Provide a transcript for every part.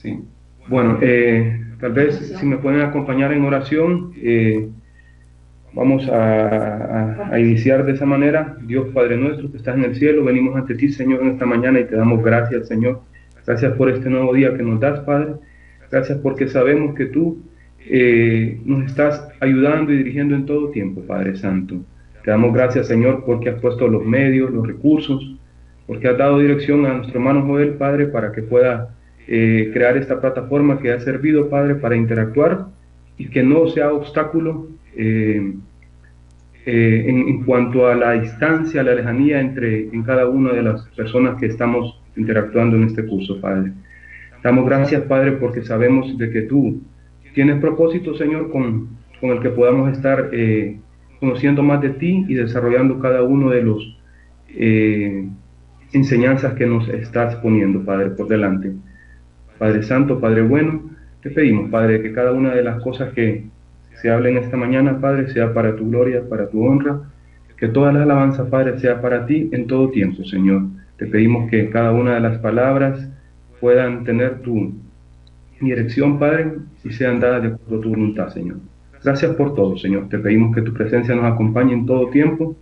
Sí. Bueno, tal vez si me pueden acompañar en oración, vamos a iniciar de esa manera. Dios Padre nuestro que estás en el cielo, venimos ante ti, Señor, en esta mañana y te damos gracias, Señor. Gracias por este nuevo día que nos das, Padre. Gracias porque sabemos que tú nos estás ayudando y dirigiendo en todo tiempo, Padre Santo. Te damos gracias, Señor, porque has puesto los medios, los recursos, porque has dado dirección a nuestro hermano Joel, Padre, para que pueda crear esta plataforma que ha servido, Padre, para interactuar y que no sea obstáculo en cuanto a la distancia, la lejanía en cada una de las personas que estamos interactuando en este curso, Padre. Damos gracias, Padre, porque sabemos de que tú tienes propósito, Señor, con el que podamos estar conociendo más de ti y desarrollando cada uno de los enseñanzas que nos estás poniendo, Padre, por delante. Padre Santo, Padre bueno, te pedimos, Padre, que cada una de las cosas que se hablen esta mañana, Padre, sea para tu gloria, para tu honra, que toda la alabanza, Padre, sea para ti en todo tiempo, Señor. Te pedimos que cada una de las palabras puedan tener tu dirección, Padre, y sean dadas de acuerdo a tu voluntad, Señor. Gracias por todo, Señor. Te pedimos que tu presencia nos acompañe en todo tiempo.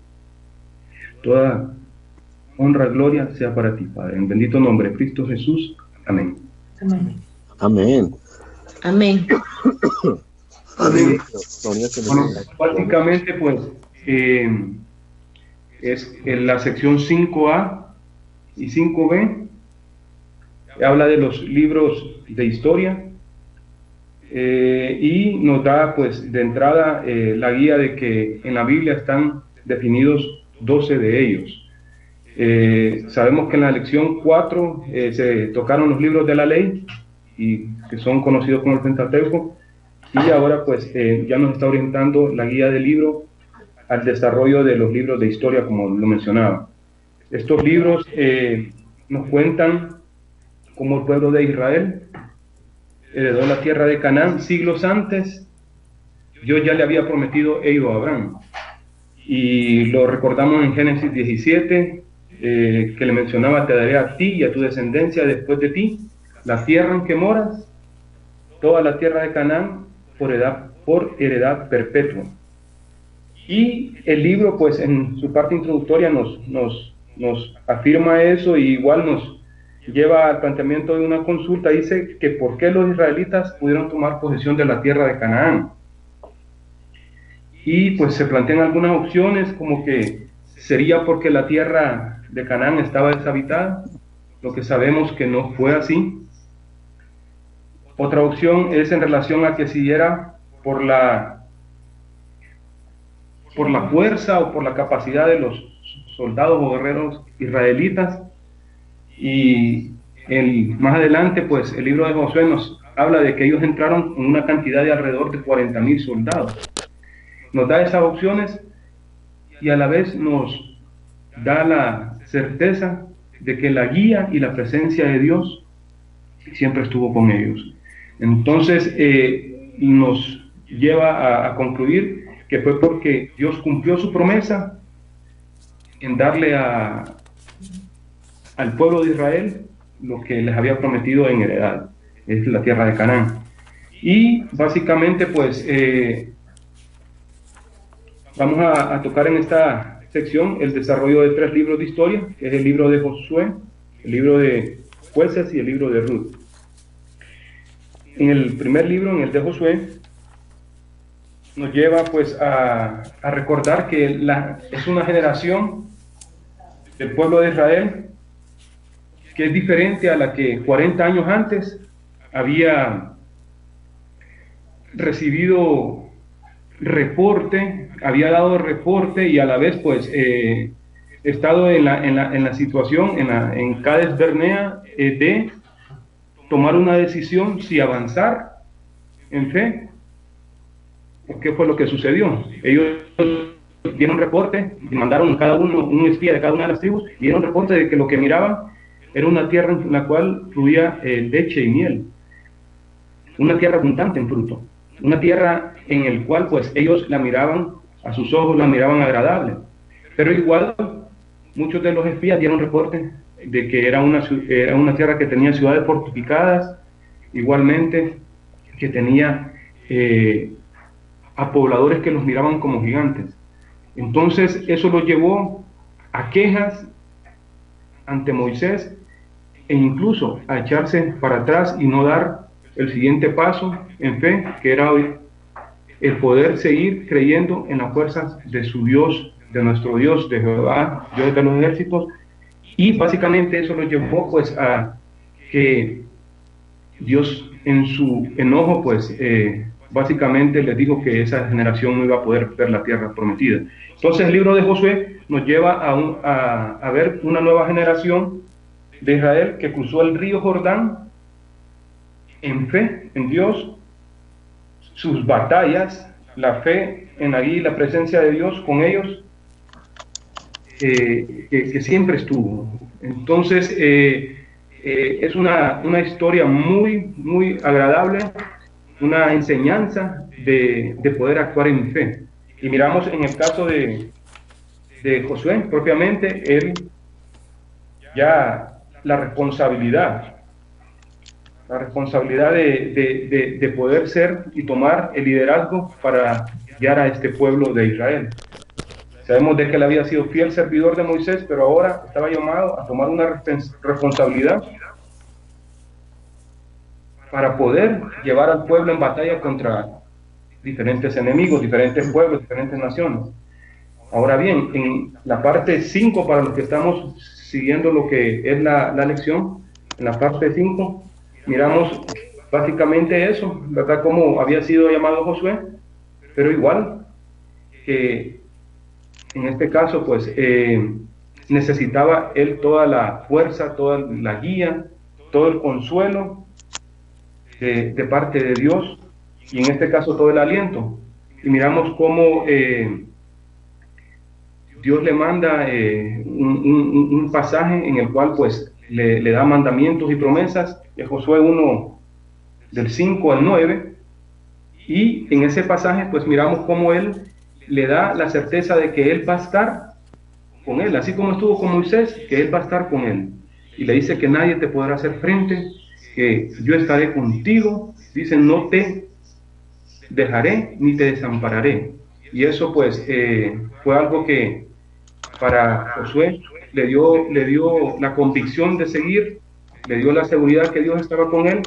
Toda honra, gloria sea para ti, Padre. En bendito nombre de Cristo Jesús. Amén. Amén. Amén. Amén. Amén. Bueno, básicamente, pues, es en la sección 5A y 5B. Habla de los libros de historia y nos da, pues, de entrada la guía de que en la Biblia están definidos 12 de ellos. Sabemos que en la lección 4 se tocaron los libros de la ley, y que son conocidos como el Pentateuco, y ahora pues ya nos está orientando la guía del libro al desarrollo de los libros de historia, como lo mencionaba. Estos libros nos cuentan cómo el pueblo de Israel heredó la tierra de Canaán siglos antes. Dios ya le había prometido ello a Abraham, y lo recordamos en Génesis 17, que le mencionaba: te daré a ti y a tu descendencia después de ti la tierra en que moras, toda la tierra de Canaán, por heredad perpetua. Y el libro, pues, en su parte introductoria nos afirma eso, y igual nos lleva al planteamiento de una consulta. Dice que por qué los israelitas pudieron tomar posesión de la tierra de Canaán. Y pues se plantean algunas opciones, como que sería porque la tierra de Canaán estaba deshabitada, lo que sabemos que no fue así. Otra opción es en relación a que si era por la fuerza o por la capacidad de los soldados o guerreros israelitas. Y más adelante, pues, el libro de Josué nos habla de que ellos entraron con una cantidad de alrededor de 40,000 soldados. Nos da esas opciones y a la vez nos da la certeza de que la guía y la presencia de Dios siempre estuvo con ellos. Entonces nos lleva a concluir que fue porque Dios cumplió su promesa en darle al pueblo de Israel lo que les había prometido en heredad, es la tierra de Canaán. Y básicamente, pues, vamos a tocar en esta sección el desarrollo de 3 libros de historia, que es el libro de Josué, el libro de Jueces y el libro de Ruth. En el primer libro, en el de Josué, nos lleva, pues, a recordar que es una generación del pueblo de Israel que es diferente a la que 40 años antes había recibido reporte, había dado reporte, y a la vez, pues, estado en la situación, en Cades Barnea, de tomar una decisión si avanzar en fe. ¿Qué fue lo que sucedió? Ellos dieron reporte, mandaron cada uno, un espía de cada una de las tribus, y dieron reporte de que lo que miraban era una tierra en la cual fluía leche y miel, una tierra abundante en fruto, una tierra en el cual, pues, ellos la miraban, a sus ojos la miraban agradable. Pero igual muchos de los espías dieron reporte de que era una tierra que tenía ciudades fortificadas, igualmente que tenía a pobladores que los miraban como gigantes. Entonces eso los llevó a quejas ante Moisés e incluso a echarse para atrás y no dar el siguiente paso en fe, que era el poder seguir creyendo en las fuerzas de su Dios, de nuestro Dios, de Jehová, Dios de los ejércitos. Y básicamente eso los llevó pues a que Dios en su enojo pues básicamente les dijo que esa generación no iba a poder ver la tierra prometida. Entonces el libro de Josué nos lleva a ver una nueva generación de Israel que cruzó el río Jordán en fe en Dios, sus batallas, la fe en allí, la presencia de Dios con ellos, que siempre estuvo. Entonces es una historia muy, muy agradable, una enseñanza de poder actuar en fe. Y miramos en el caso de Josué, propiamente, él ya la responsabilidad de poder ser y tomar el liderazgo para guiar a este pueblo de Israel. Sabemos de que él había sido fiel servidor de Moisés, pero ahora estaba llamado a tomar una responsabilidad para poder llevar al pueblo en batalla contra diferentes enemigos, diferentes pueblos, diferentes naciones. Ahora bien, en la parte 5, para los que estamos siguiendo lo que es la lección, en la parte 5, miramos básicamente eso, ¿verdad? Cómo había sido llamado Josué, pero igual que en este caso, pues, necesitaba él toda la fuerza, toda la guía, todo el consuelo de parte de Dios, y en este caso todo el aliento. Y miramos cómo Dios le manda un pasaje en el cual pues le da mandamientos y promesas, de Josué 1, del 5 al 9, y en ese pasaje pues miramos cómo él le da la certeza de que él va a estar con él, así como estuvo con Moisés, que él va a estar con él, y le dice que nadie te podrá hacer frente, que yo estaré contigo, dice, no te dejaré ni te desampararé. Y eso pues fue algo que para Josué le dio la convicción de seguir, le dio la seguridad que Dios estaba con él.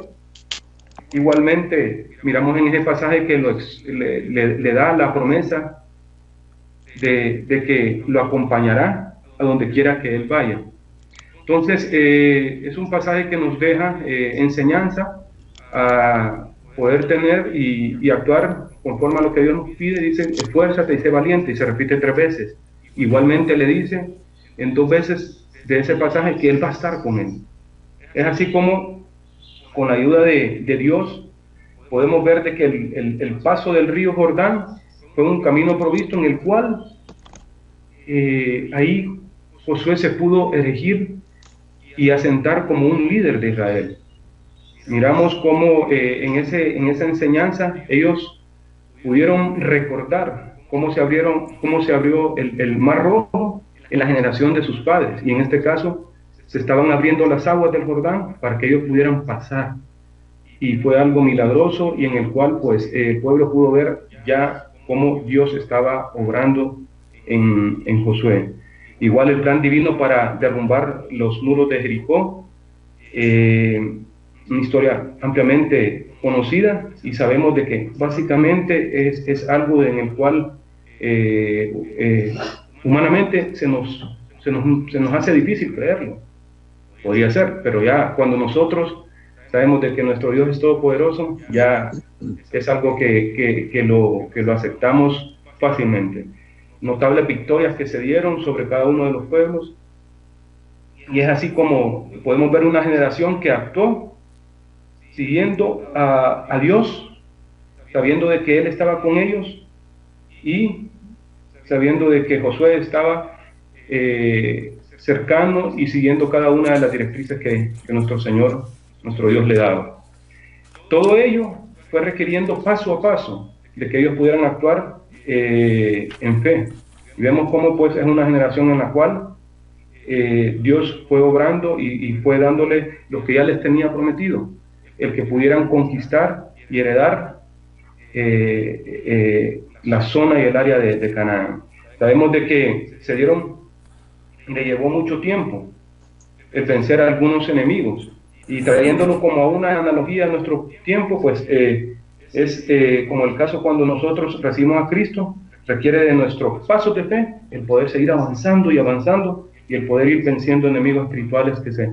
Igualmente miramos en ese pasaje que le da la promesa de que lo acompañará a donde quiera que él vaya. Entonces es un pasaje que nos deja enseñanza a poder tener y actuar conforme a lo que Dios nos pide. Dice, esfuérzate y sé valiente, y se repite 3 veces. Igualmente le dice en 2 veces de ese pasaje que él va a estar con él. Es así como con la ayuda de Dios podemos ver de que el paso del río Jordán fue un camino provisto en el cual ahí Josué se pudo elegir y asentar como un líder de Israel. Miramos cómo en esa enseñanza ellos pudieron recordar cómo se abrió el Mar Rojo en la generación de sus padres, y en este caso se estaban abriendo las aguas del Jordán para que ellos pudieran pasar, y fue algo milagroso y en el cual pues el pueblo pudo ver ya cómo Dios estaba obrando en Josué. Igual el plan divino para derrumbar los muros de Jericó, una historia ampliamente conocida, y sabemos de que básicamente es algo en el cual humanamente se nos hace difícil creerlo. Podría ser, pero ya cuando nosotros sabemos de que nuestro Dios es todopoderoso, ya es algo que lo aceptamos fácilmente. Notables victorias que se dieron sobre cada uno de los pueblos, y es así como podemos ver una generación que actuó siguiendo a Dios, sabiendo de que Él estaba con ellos y sabiendo de que Josué estaba cercano y siguiendo cada una de las directrices que nuestro Señor, nuestro Dios le daba. Todo ello fue requiriendo paso a paso de que ellos pudieran actuar en fe. Y vemos cómo pues es una generación en la cual Dios fue obrando y fue dándole lo que ya les tenía prometido. el que pudieran conquistar y heredar la zona y el área de Canaán. Sabemos de que le llevó mucho tiempo el vencer a algunos enemigos, y trayéndolo como a una analogía a nuestro tiempo, pues es como el caso cuando nosotros recibimos a Cristo. Requiere de nuestros pasos de fe el poder seguir avanzando y avanzando, y el poder ir venciendo enemigos espirituales que se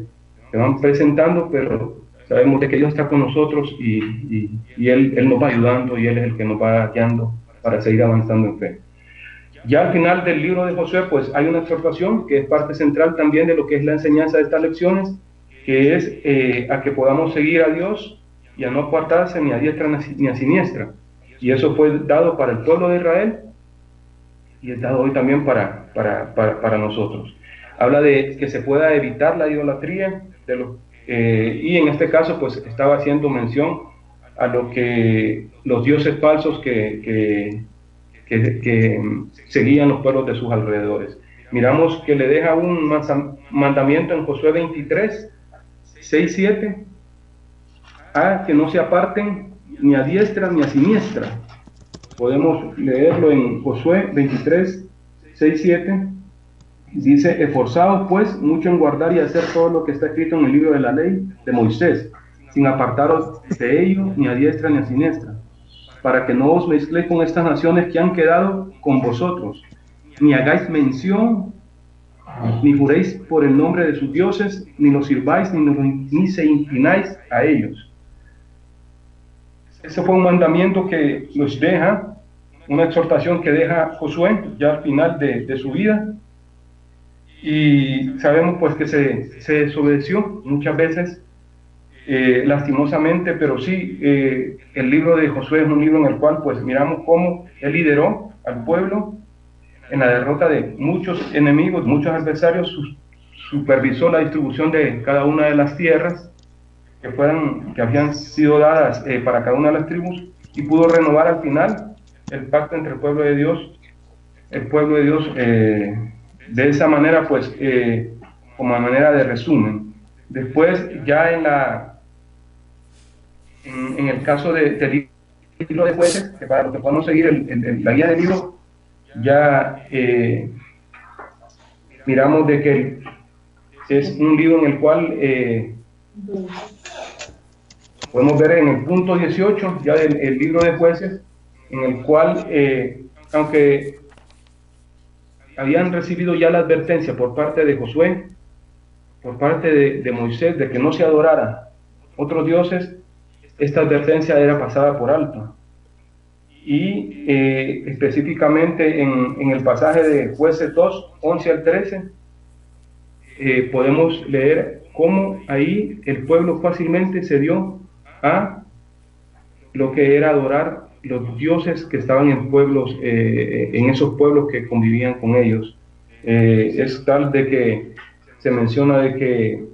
van presentando, pero sabemos de que Dios está con nosotros y Él nos va ayudando, y Él es el que nos va guiando para seguir avanzando en fe. Ya al final del libro de Josué, pues hay una exhortación que es parte central también de lo que es la enseñanza de estas lecciones, que es a que podamos seguir a Dios y a no apartarse ni a diestra ni a siniestra. Y eso fue dado para el pueblo de Israel, y es dado hoy también para nosotros. Habla de que se pueda evitar la idolatría, y en este caso pues estaba haciendo mención a lo que los dioses falsos que seguían los pueblos de sus alrededores. Miramos que le deja un mandamiento en Josué 23, 6, 7, a que no se aparten ni a diestra ni a siniestra. Podemos leerlo en Josué 23, 6, 7. Dice: esforzaos pues mucho en guardar y hacer todo lo que está escrito en el libro de la ley de Moisés, sin apartaros de ello ni a diestra ni a siniestra, para que no os mezcléis con estas naciones que han quedado con vosotros, ni hagáis mención, ni juréis por el nombre de sus dioses, ni los sirváis, ni se inclináis a ellos. Ese fue un mandamiento que nos deja, una exhortación que deja Josué ya al final de su vida, y sabemos pues que se desobedeció muchas veces, lastimosamente, pero sí, el libro de Josué es un libro en el cual pues miramos cómo él lideró al pueblo en la derrota de muchos enemigos, muchos adversarios, supervisó la distribución de cada una de las tierras que habían sido dadas para cada una de las tribus, y pudo renovar al final el pacto entre el pueblo de Dios, de esa manera, pues, como manera de resumen. Después, ya en el caso del libro de Jueces, que para los que podamos seguir la guía del libro, ya miramos de que es un libro en el cual podemos ver en el punto 18 ya del libro de Jueces, en el cual, aunque habían recibido ya la advertencia por parte de Josué, por parte de Moisés, de que no se adorara otros dioses, esta advertencia era pasada por alto. Y específicamente en el pasaje de Jueces 2, 11 al 13, podemos leer cómo ahí el pueblo fácilmente se dio a lo que era adorar los dioses que estaban en esos pueblos que convivían con ellos. Es tal de que se menciona de que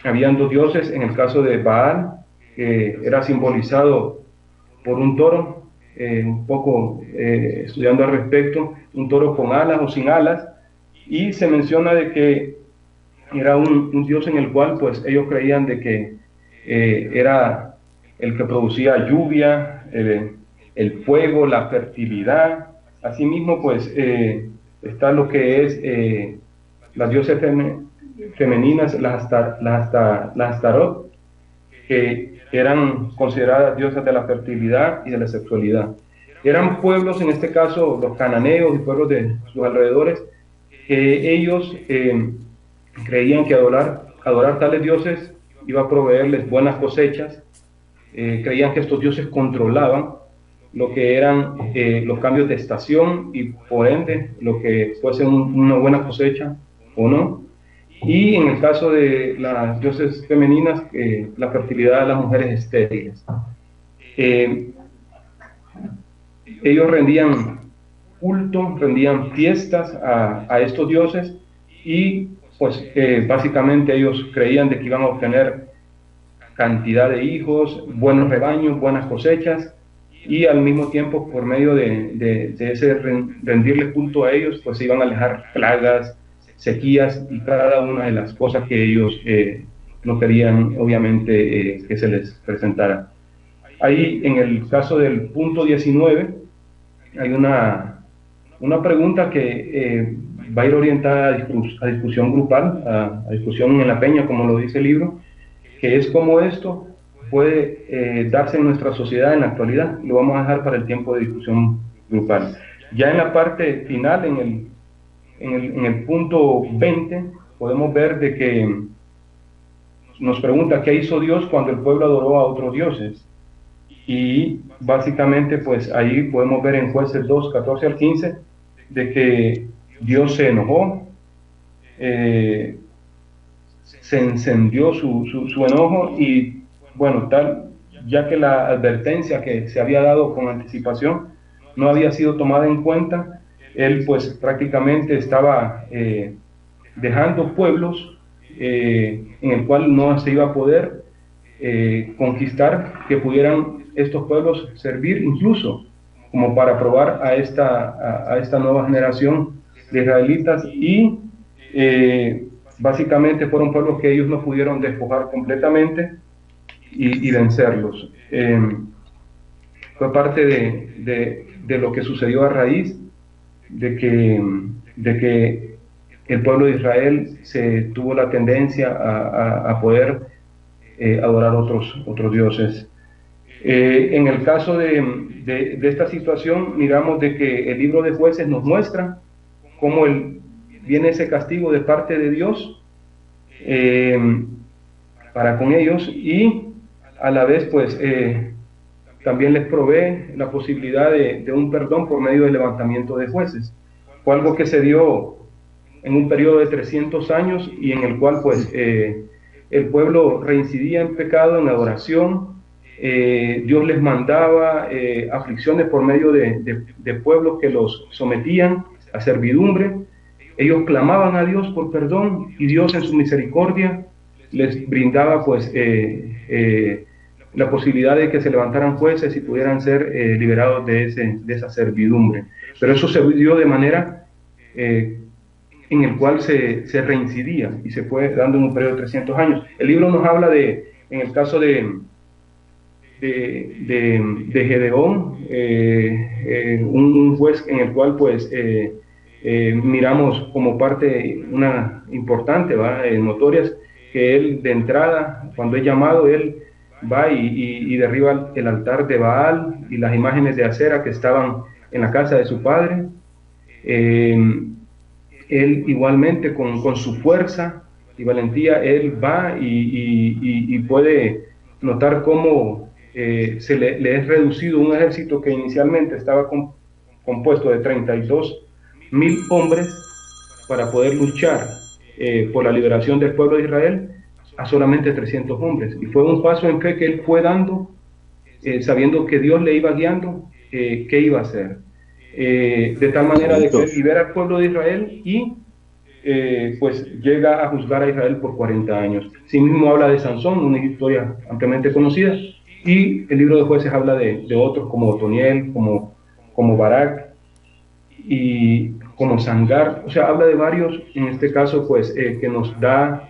habían dos dioses. En el caso de Baal, que era simbolizado por un toro, un poco estudiando al respecto, un toro con alas o sin alas, y se menciona de que era un dios en el cual pues ellos creían de que era el que producía lluvia, el fuego, la fertilidad. Asimismo pues está lo que es las dioses femeninas, las Astarot, que eran consideradas diosas de la fertilidad y de la sexualidad. Eran pueblos, en este caso los cananeos y pueblos de sus alrededores, que ellos creían que adorar tales dioses iba a proveerles buenas cosechas. Creían que estos dioses controlaban lo que eran los cambios de estación, y por ende lo que fuese una buena cosecha o no. Y en el caso de las dioses femeninas, la fertilidad de las mujeres estériles. Ellos rendían culto, rendían fiestas a estos dioses, y pues básicamente ellos creían de que iban a obtener cantidad de hijos, buenos rebaños, buenas cosechas, y al mismo tiempo por medio de ese rendirle culto a ellos, pues se iban a alejar plagas, sequías y cada una de las cosas que ellos no querían obviamente que se les presentara. Ahí en el caso del punto 19 hay una pregunta que va a ir orientada a discusión grupal, a discusión en la peña, como lo dice el libro, que es cómo esto puede darse en nuestra sociedad en la actualidad. Lo vamos a dejar para el tiempo de discusión grupal. Ya en la parte final, en el punto 20, podemos ver de que nos pregunta qué hizo Dios cuando el pueblo adoró a otros dioses. Y básicamente pues ahí podemos ver en Jueces 2, 14 al 15, de que Dios se enojó, se encendió su enojo y bueno, ya que la advertencia que se había dado con anticipación no había sido tomada en cuenta, él pues prácticamente estaba dejando pueblos en el cual no se iba a poder conquistar, que pudieran estos pueblos servir incluso como para probar a esta nueva generación de israelitas y básicamente fueron pueblos que ellos no pudieron despojar completamente y vencerlos. Fue parte de lo que sucedió a raíz de que el pueblo de Israel se tuvo la tendencia a poder adorar otros dioses. En el caso de esta situación, miramos de que el libro de Jueces nos muestra cómo viene ese castigo de parte de Dios para con ellos y a la vez pues también les provee la posibilidad de un perdón por medio del levantamiento de jueces. Fue algo que se dio en un periodo de 300 años y en el cual pues el pueblo reincidía en pecado, en adoración. Dios les mandaba aflicciones por medio de pueblos que los sometían a servidumbre. Ellos clamaban a Dios por perdón y Dios en su misericordia les brindaba pues la posibilidad de que se levantaran jueces y pudieran ser liberados de esa servidumbre. Pero eso se dio de manera en el cual se reincidía y se fue dando en un periodo de 300 años. El libro nos habla en el caso de Gedeón, un juez en el cual pues miramos como parte una importante, notorias, que él de entrada, cuando es llamado, él va y derriba el altar de Baal y las imágenes de acera que estaban en la casa de su padre. Él igualmente con su fuerza y valentía, él va y puede notar cómo le es reducido un ejército que inicialmente estaba compuesto de 32,000 hombres para poder luchar por la liberación del pueblo de Israel, a solamente 300 hombres. Y fue un paso en fe que él fue dando, sabiendo que Dios le iba guiando, qué iba a hacer. De tal manera de que él libera al pueblo de Israel y pues llega a juzgar a Israel por 40 años. Sí mismo habla de Sansón, una historia ampliamente conocida, y el libro de Jueces habla de otros como Otoniel, como Barak y como Sangar. O sea, habla de varios, en este caso pues que nos da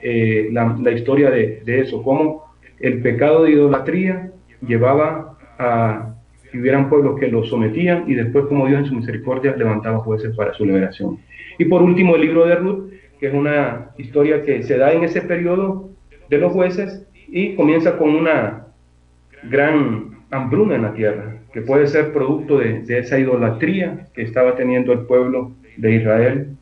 la historia de eso, cómo el pecado de idolatría llevaba a que hubieran pueblos que los sometían y después como Dios en su misericordia levantaba jueces para su liberación. Y por último el libro de Ruth, que es una historia que se da en ese periodo de los jueces y comienza con una gran hambruna en la tierra, que puede ser producto de esa idolatría que estaba teniendo el pueblo de Israel.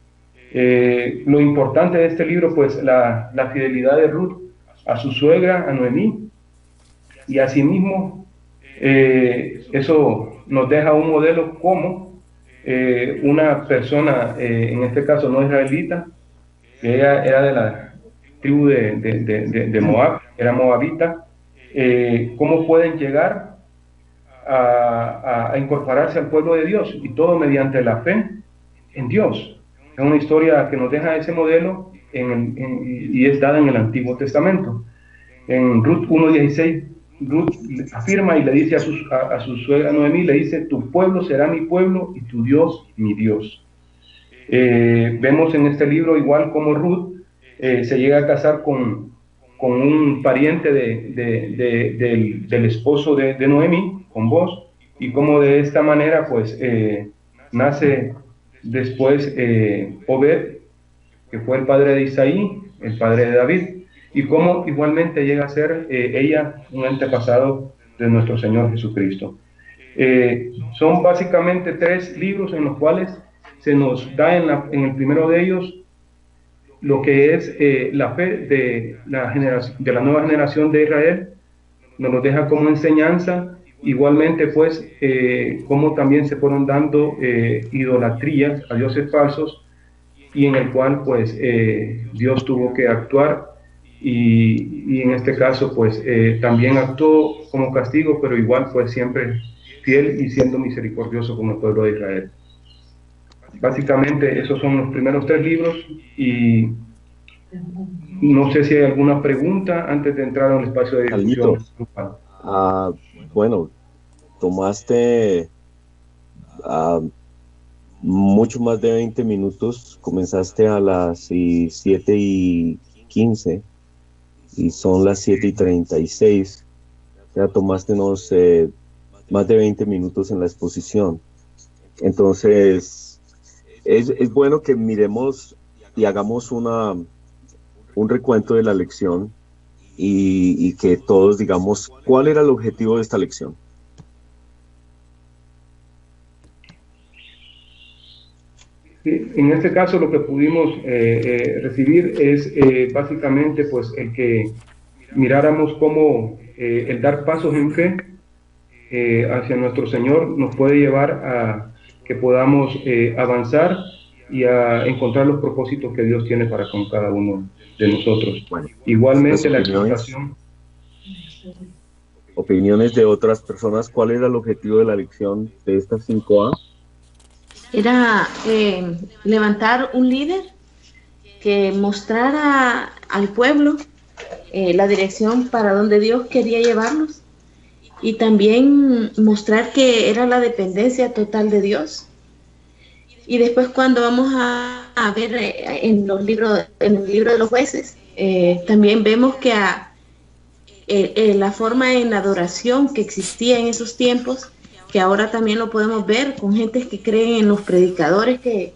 Lo importante de este libro, pues la fidelidad de Ruth a su suegra, a Noemí, y asimismo eso nos deja un modelo como una persona, en este caso no israelita, que ella era de la tribu de Moab, era moabita, cómo pueden llegar a incorporarse al pueblo de Dios, y todo mediante la fe en Dios. Es una historia que nos deja ese modelo y es dada en el Antiguo Testamento. En Ruth 1:16, Ruth afirma y le dice a su suegra Noemí, le dice: tu pueblo será mi pueblo y tu Dios mi Dios. Vemos en este libro igual como Ruth se llega a casar con con un pariente del esposo de Noemi, con Boz, y cómo de esta manera pues nace después Obed, que fue el padre de Isaí, el padre de David, y cómo igualmente llega a ser ella un antepasado de nuestro Señor Jesucristo. Son básicamente 3 libros en los cuales se nos da en el primero de ellos lo que es la fe de la nueva generación de Israel, nos lo deja como enseñanza, igualmente pues cómo también se fueron dando idolatrías a dioses falsos, y en el cual pues Dios tuvo que actuar, y en este caso pues también actuó como castigo, pero igual pues siempre fiel y siendo misericordioso con el pueblo de Israel. Básicamente esos son los primeros 3 libros, y no sé si hay alguna pregunta antes de entrar a un espacio de discusión. Bueno, tomaste mucho más de 20 minutos, comenzaste a las 7:15 y son las 7:36, ya tomaste más de 20 minutos en la exposición. Entonces es bueno que miremos y hagamos un recuento de la lección y que todos digamos cuál era el objetivo de esta lección. En este caso lo que pudimos recibir es básicamente pues el que miráramos cómo el dar pasos en fe hacia nuestro Señor nos puede llevar a que podamos avanzar y a encontrar los propósitos que Dios tiene para con cada uno de nosotros. Bueno, igualmente la explicación. Opiniones de otras personas. ¿Cuál era el objetivo de la lección de esta 5A? Era levantar un líder que mostrara al pueblo la dirección para donde Dios quería llevarlos, y también mostrar que era la dependencia total de Dios. Y después cuando vamos a ver en el libro de los jueces, también vemos que la forma en la adoración que existía en esos tiempos, que ahora también lo podemos ver con gentes que creen en los predicadores que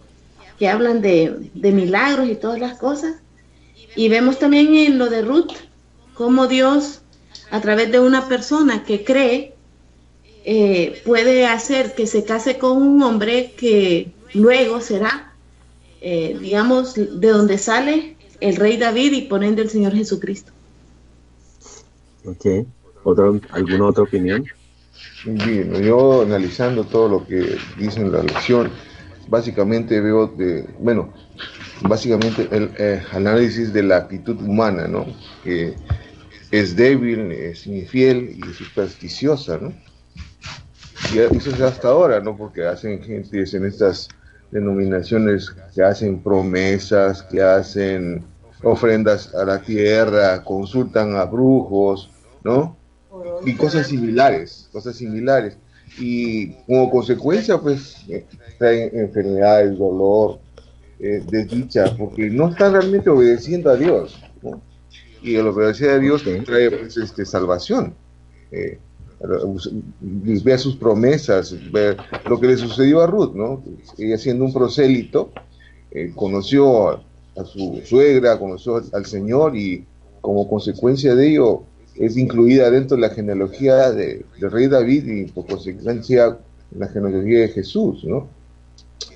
hablan de milagros y todas las cosas. Y vemos también en lo de Ruth, cómo Dios, a través de una persona que cree, puede hacer que se case con un hombre que luego será, digamos, de donde sale el rey David y por ende el Señor Jesucristo. Ok. ¿Alguna otra opinión? Bien, yo analizando todo lo que dice en la lección, básicamente veo básicamente el análisis de la actitud humana, ¿no? Que es débil, es infiel y es supersticiosa, ¿no? Y eso es hasta ahora, ¿no? Porque hacen gentes en estas denominaciones que hacen promesas, que hacen ofrendas a la tierra, consultan a brujos, ¿no? Y cosas similares. Y como consecuencia, pues, traen enfermedades, dolor, desdicha, porque no están realmente obedeciendo a Dios, ¿no? Y el obedecer a Dios trae, pues, salvación. Ver sus promesas, ver lo que le sucedió a Ruth, ¿no? Ella siendo un prosélito, conoció a su suegra, conoció al Señor, y como consecuencia de ello es incluida dentro de la genealogía del rey David, y por consecuencia la genealogía de Jesús, ¿no?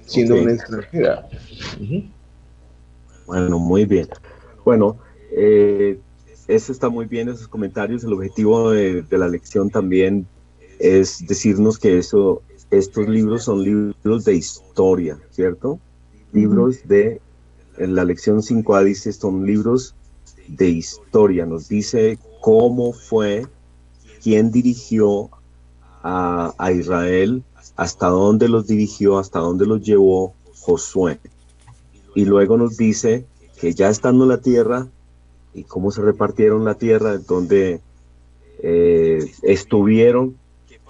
Siendo una extranjera. Bueno, muy bien. Bueno, eso está muy bien, esos comentarios. El objetivo de la lección también es decirnos que estos libros son libros de historia, ¿cierto? Libros en la lección 5A dice, son libros de historia. Nos dice cómo fue, quién dirigió a Israel, hasta dónde los dirigió, hasta dónde los llevó Josué. Y luego nos dice que ya estando en la tierra, y cómo se repartieron la tierra, donde estuvieron,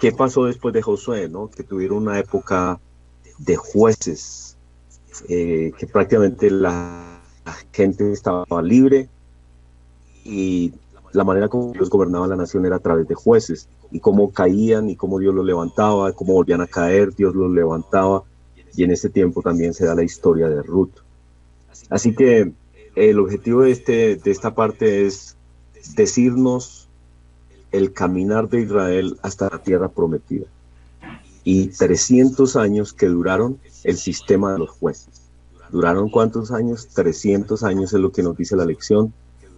qué pasó después de Josué, ¿no? Que tuvieron una época de jueces, que prácticamente la gente estaba libre, y la manera como Dios gobernaba la nación era a través de jueces, y cómo caían y cómo Dios los levantaba, cómo volvían a caer, Dios los levantaba, y en ese tiempo también se da la historia de Ruth. Así que el objetivo de esta parte es decirnos el caminar de Israel hasta la tierra prometida, y 300 años que duraron el sistema de los jueces. ¿Duraron cuántos años? 300 años es lo que nos dice la lección,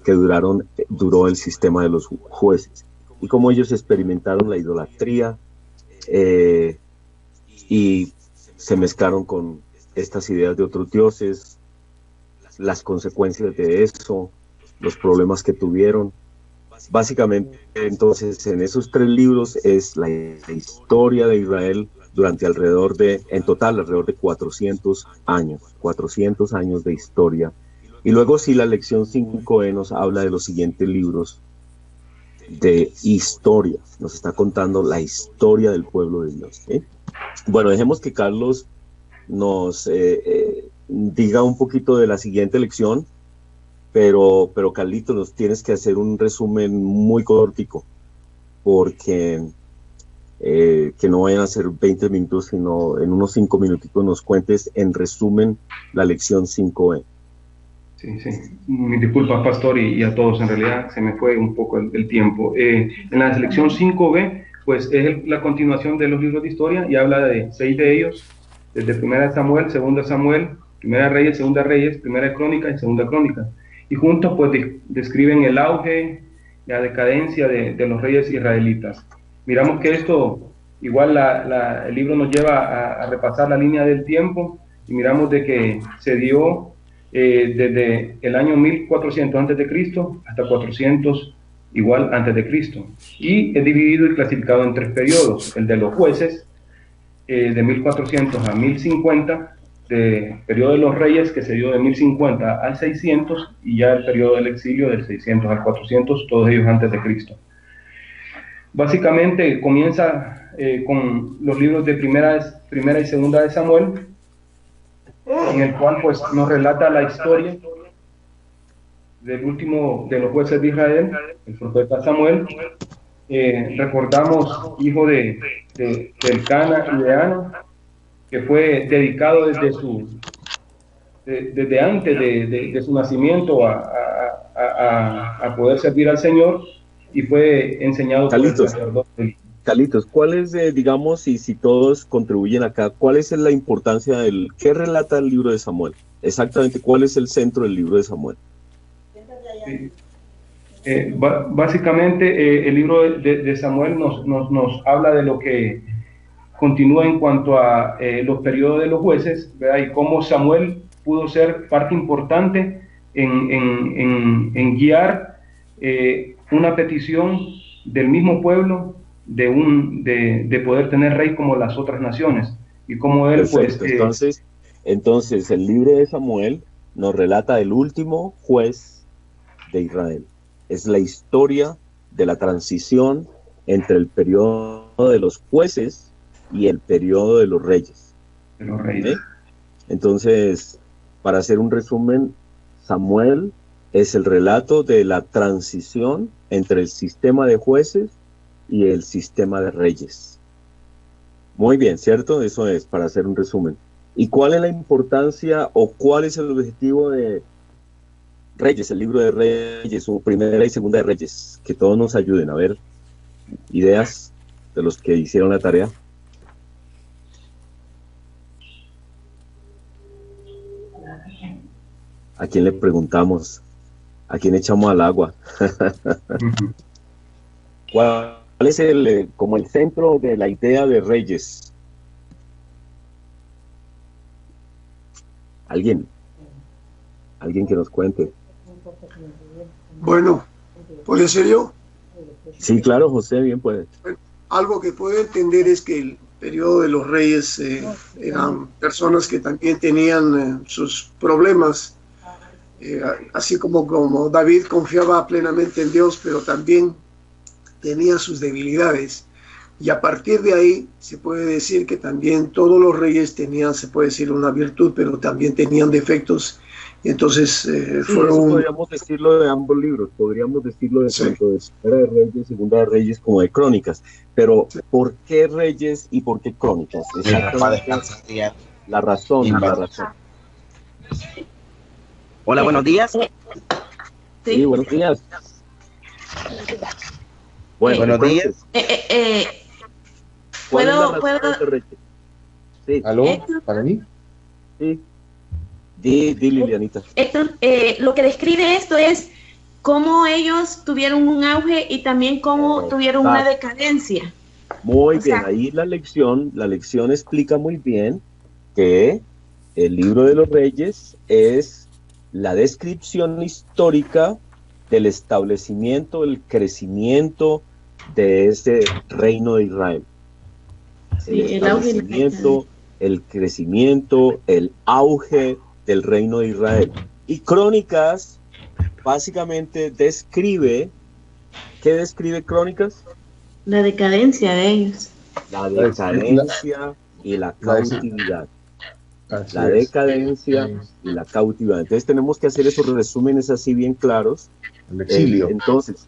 que duró el sistema de los jueces. Y cómo ellos experimentaron la idolatría y se mezclaron con estas ideas de otros dioses, las consecuencias de eso, los problemas que tuvieron. Básicamente, entonces, en esos 3 libros es la historia de Israel durante en total alrededor de 400 años de historia. Y luego sí, la lección 5e nos habla de los siguientes libros de historia. Nos está contando la historia del pueblo de Dios, ¿sí? Bueno, dejemos que Carlos nos diga un poquito de la siguiente lección, pero Carlitos, nos tienes que hacer un resumen muy cortico, porque que no vayan a ser 20 minutos, sino en unos 5 minutitos nos cuentes en resumen la lección 5e. Sí. Mis disculpas, pastor, y a todos. En realidad se me fue un poco el tiempo. En la lección 5b, pues es la continuación de los libros de historia y habla de 6 de ellos, desde 1 Samuel, 2 Samuel, 1 Reyes, 2 Reyes, 1 Crónica y 2 Crónica. Y juntos pues describen el auge, la decadencia de los reyes israelitas. Miramos que esto, igual el libro nos lleva a repasar la línea del tiempo, y miramos de que se dio desde el año 1400 antes de Cristo hasta 400 igual antes de Cristo, y es dividido y clasificado en 3 periodos: el de los jueces, de 1400 a 1050, de periodo de los reyes, que se dio de 1050 al 600, y ya el periodo del exilio del 600 al 400, todos ellos antes de Cristo. Básicamente comienza con los libros de primera y segunda de Samuel, en el cual pues nos relata la historia del último de los jueces de Israel, el profeta Samuel. Recordamos, hijo de Elcana y de Ana, que fue dedicado desde antes de su nacimiento a poder servir al Señor, y fue enseñado por el sacerdote. Carlitos, ¿cuál es, digamos, y si todos contribuyen acá, cuál es la importancia qué relata el libro de Samuel? Exactamente, ¿cuál es el centro del libro de Samuel? Sí. Básicamente, el libro de Samuel nos habla de lo que continúa en cuanto a los periodos de los jueces, ¿verdad? Y cómo Samuel pudo ser parte importante en guiar una petición del mismo pueblo de poder tener rey como las otras naciones, y cómo él pues entonces el libro de Samuel nos relata el último juez de Israel. Es la historia de la transición entre el periodo de los jueces y el periodo de los reyes. ¿Sí? Entonces, para hacer un resumen, Samuel es el relato de la transición entre el sistema de jueces y el sistema de reyes. Muy bien, ¿cierto? Eso es, para hacer un resumen. ¿Y cuál es la importancia o cuál es el objetivo de Reyes, el libro de Reyes, o Primera y Segunda de Reyes? Que todos nos ayuden. A ver, ideas de los que hicieron la tarea. ¿A quién le preguntamos? ¿A quién echamos al agua? ¿Cuál es como el centro de la idea de Reyes? ¿Alguien que nos cuente? Bueno, ¿puede ser yo? Sí, claro, José, bien puede. Algo que puedo entender es que el periodo de los reyes eran personas que también tenían sus problemas, así como David confiaba plenamente en Dios, pero también tenía sus debilidades. Y a partir de ahí se puede decir que también todos los reyes tenían, se puede decir, una virtud, pero también tenían defectos. Y entonces sí, podríamos decirlo de ambos libros, podríamos decirlo de tanto de Primera de Reyes, Segunda de Reyes, como de Crónicas. Pero, ¿por qué Reyes y por qué Crónicas? La razón. Hola, buenos días. Sí, buenos días. Buenos días. ¿Puedo? Sí. ¿Aló? ¿Para mí? Sí. Di, Lilianita. Héctor, lo que describe esto es cómo ellos tuvieron un auge y también cómo tuvieron una decadencia. Muy bien, ahí la lección explica muy bien que el libro de los Reyes es la descripción histórica del establecimiento, el crecimiento de ese reino de Israel. Sí, el crecimiento, el auge del reino de Israel. Y Crónicas básicamente describe, ¿qué describe Crónicas? La decadencia de ellos. La decadencia y la cautividad. La decadencia y la cautividad. Entonces tenemos que hacer esos resúmenes así bien claros. El exilio. Entonces,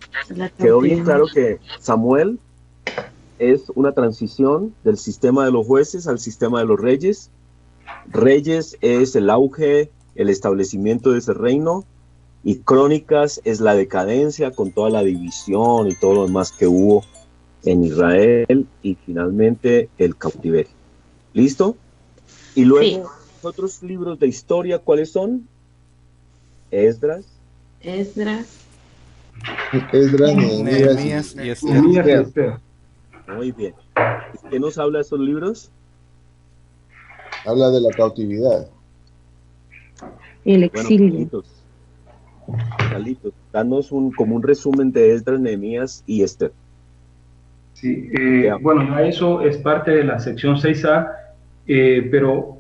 quedó bien claro que Samuel es una transición del sistema de los jueces al sistema de los reyes. Reyes es el auge, el establecimiento de ese reino, y Crónicas es la decadencia con toda la división y todo lo demás que hubo en Israel, y finalmente el cautiverio. ¿Listo? Y luego, otros libros de historia, ¿cuáles son? Esdras, Nehemías y Esther. Muy bien. ¿Qué nos habla de esos libros? Habla de la cautividad. El exilio. Bueno, Carlitos, danos como un resumen de Esdras, Nehemías y Esther. Sí, bueno, ya eso es parte de la sección 6A, pero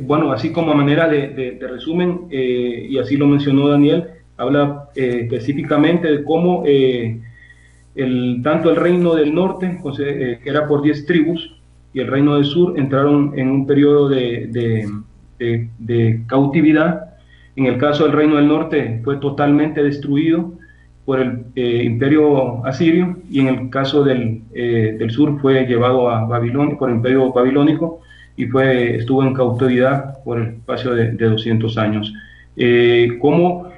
bueno, así como a manera de resumen, y así lo mencionó Daniel, habla específicamente de cómo tanto el reino del norte, que era por 10 tribus, y el reino del sur entraron en un periodo de cautividad. En el caso del reino del norte fue totalmente destruido por el imperio asirio, y en el caso del sur fue llevado a Babilonia por el imperio babilónico y estuvo en cautividad por el espacio de 200 años. Como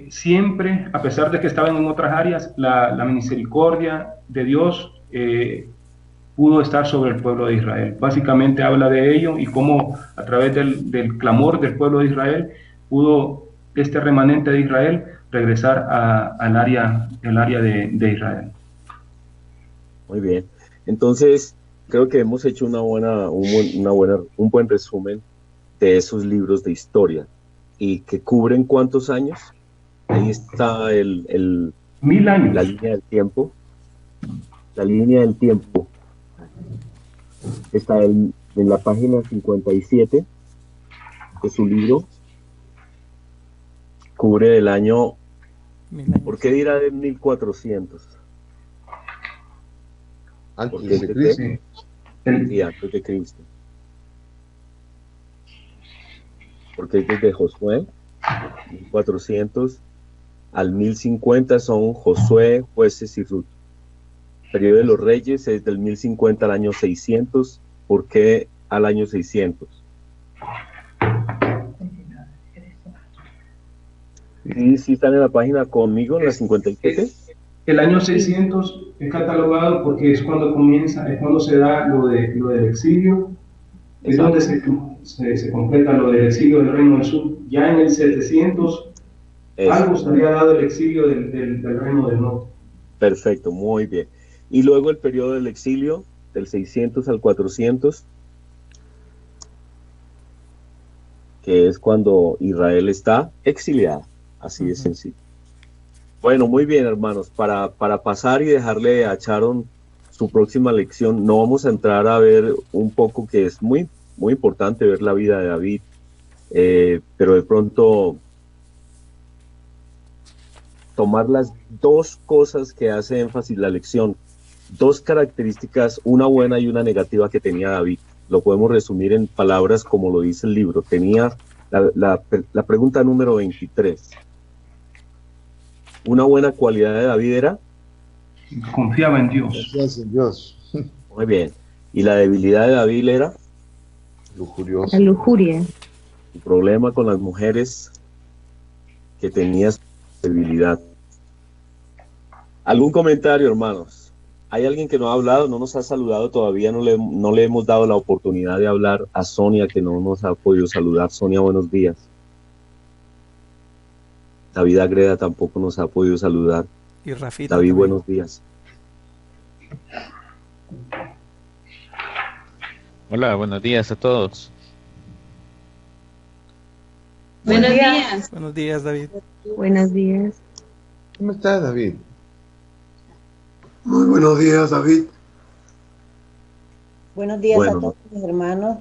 siempre, a pesar de que estaban en otras áreas, la misericordia de Dios pudo estar sobre el pueblo de Israel. Básicamente habla de ello y cómo a través del clamor del pueblo de Israel pudo este remanente de Israel regresar al área de Israel. Muy bien. Entonces, creo que hemos hecho un buen resumen de esos libros de historia. ¿Y que cubren cuántos años? Ahí está 1000 años. La línea del tiempo. La línea del tiempo está en la página 57 de su libro. Cubre el año, ¿por qué dirá de 1400? Antes de Cristo. Sí, antes de Cristo. Porque es desde Josué, 1400 al 1050 son Josué, Jueces y Ruth. El periodo de los reyes es del 1050 al año 600. ¿Por qué al año 600? ¿Sí están en la página conmigo, en la 57? El año 600 es catalogado porque es cuando se da lo del exilio, es donde se completa lo del exilio del reino del sur. Ya en el 700 algo se había dado el exilio del reino del norte. Perfecto, muy bien. Y luego el periodo del exilio, del 600 al 400, que es cuando Israel está exiliada, así de sencillo. Bueno, muy bien, hermanos, para pasar y dejarle a Sharon su próxima lección, no vamos a entrar a ver un poco, que es muy, muy importante ver la vida de David, pero de pronto tomar las dos cosas que hace énfasis la lección. dos características, una buena y una negativa que tenía David. Lo podemos resumir en palabras como lo dice el libro. Tenía la pregunta número 23. Una buena cualidad de David era... Confiaba en Dios. Confianza en Dios. Muy bien. ¿Y la debilidad de David era? Lujurioso. La lujuria. El problema con las mujeres que tenía debilidad. ¿Algún comentario, hermanos? ¿Hay alguien que no ha hablado, no nos ha saludado todavía? No le hemos dado la oportunidad de hablar a Sonia, que no nos ha podido saludar. Sonia, buenos días. David Agreda tampoco nos ha podido saludar. Y Rafita David, también. buenos días. Hola, buenos días a todos. Buenos días. Buenos días, David. Buenos días. ¿Cómo estás, David? Muy buenos días, David. Buenos días Bueno. a todos mis hermanos.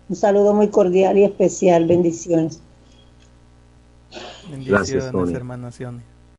Un saludo muy cordial y especial. Bendiciones. Bendiciones, Gracias, Sonia. hermana Sonia.